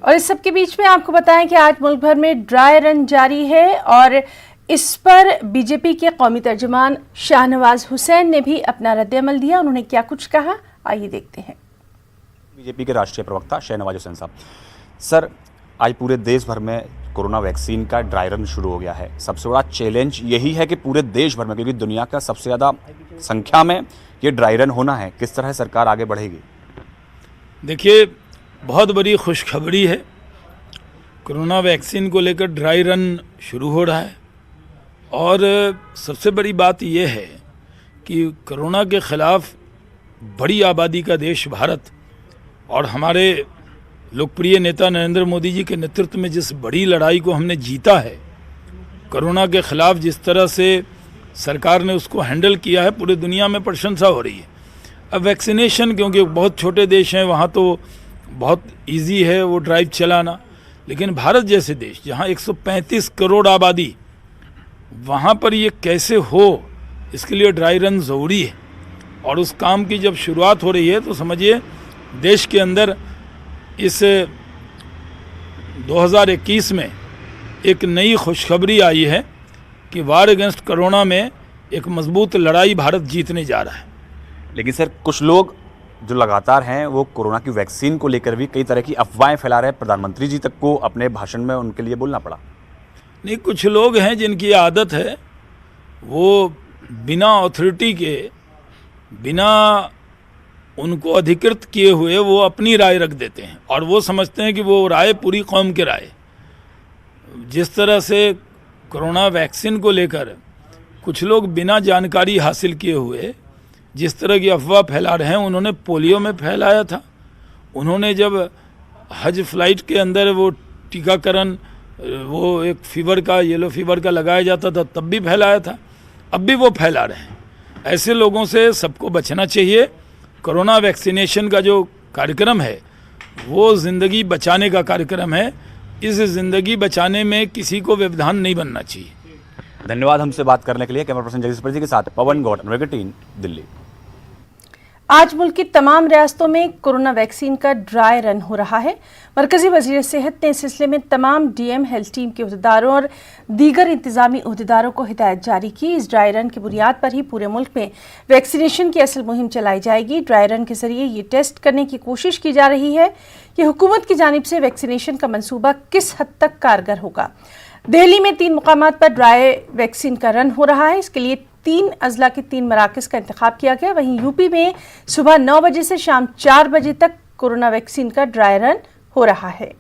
और इस सब के बीच में आपको बताएं कि आज मुल्क भर में ड्राई रन जारी है और इस पर बीजेपी के कौमी तर्जुमान शाहनवाज हुसैन ने भी अपना रद्द-ए-अमल दिया। उन्होंने क्या कुछ कहा, आइए देखते हैं। बीजेपी के राष्ट्रीय प्रवक्ता शाहनवाज हुसैन साहब, सर आज पूरे देश भर में कोरोना वैक्सीन का ड्राई रन शुरू हो गया है। सबसे बड़ा चैलेंज यही है कि पूरे देश भर में, क्योंकि दुनिया का सबसे ज़्यादा संख्या में ये ड्राई रन होना है, किस तरह सरकार आगे बढ़ेगी? देखिए, बहुत बड़ी खुशखबरी है। कोरोना वैक्सीन को लेकर ड्राई रन शुरू हो रहा है और सबसे बड़ी बात यह है कि कोरोना के ख़िलाफ़ बड़ी आबादी का देश भारत और हमारे लोकप्रिय नेता नरेंद्र मोदी जी के नेतृत्व में जिस बड़ी लड़ाई को हमने जीता है, कोरोना के ख़िलाफ़ जिस तरह से सरकार ने उसको हैंडल किया है, पूरी दुनिया में प्रशंसा हो रही है। अब वैक्सीनेशन, क्योंकि बहुत छोटे देश हैं, वहाँ तो बहुत इजी है वो ड्राइव चलाना, लेकिन भारत जैसे देश जहाँ 135 करोड़ आबादी, वहाँ पर ये कैसे हो, इसके लिए ड्राई रन ज़रूरी है। और उस काम की जब शुरुआत हो रही है तो समझिए देश के अंदर इस 2021 में एक नई खुशखबरी आई है कि वार अगेंस्ट कोरोना में एक मजबूत लड़ाई भारत जीतने जा रहा है। लेकिन सर, कुछ लोग जो लगातार हैं वो कोरोना की वैक्सीन को लेकर भी कई तरह की अफवाहें फैला रहे हैं। प्रधानमंत्री जी तक को अपने भाषण में उनके लिए बोलना पड़ा। नहीं, कुछ लोग हैं जिनकी आदत है वो बिना अथॉरिटी के, बिना उनको अधिकृत किए हुए वो अपनी राय रख देते हैं और वो समझते हैं कि वो राय पूरी कौम की राय। जिस तरह से कोरोना वैक्सीन को लेकर कुछ लोग बिना जानकारी हासिल किए हुए जिस तरह की अफवाह फैला रहे हैं, उन्होंने पोलियो में फैलाया था, उन्होंने जब हज फ्लाइट के अंदर वो टीकाकरण, वो एक फीवर का, येलो फीवर का लगाया जाता था, तब भी फैलाया था, अब भी वो फैला रहे हैं। ऐसे लोगों से सबको बचना चाहिए। कोरोना वैक्सीनेशन का जो कार्यक्रम है वो ज़िंदगी बचाने का कार्यक्रम है। इस ज़िंदगी बचाने में किसी को व्यवधान नहीं बनना चाहिए। धन्यवाद हमसे बात करने के लिए। कैमरा पर्सन जगदीश प्रजी के साथ पवन गौड़, अमेरिका टीम, दिल्ली। आज मुल्क की तमाम रियासतों में कोरोना वैक्सीन का ड्राई रन हो रहा है। मरकजी वज़ीर सेहत ने इस सिलसिले में तमाम डीएम, हेल्थ टीम के अहदेदारों और दीगर इंतजामी अहदेदारों को हिदायत जारी की। इस ड्राई रन की बुनियाद पर ही पूरे मुल्क में वैक्सीनेशन की असल मुहिम चलाई जाएगी। ड्राई रन के जरिए ये टेस्ट करने की कोशिश की जा रही है कि हुकूमत की जानिब से वैक्सीनेशन का मनसूबा किस हद तक कारगर होगा। दिल्ली में 3 मुकामात पर ड्राई वैक्सीन का रन हो रहा है। इसके लिए 3 अजला के 3 मराकज़ का इंतखाब किया गया। वहीं यूपी में सुबह 9 बजे से शाम 4 बजे तक कोरोना वैक्सीन का ड्राई रन हो रहा है।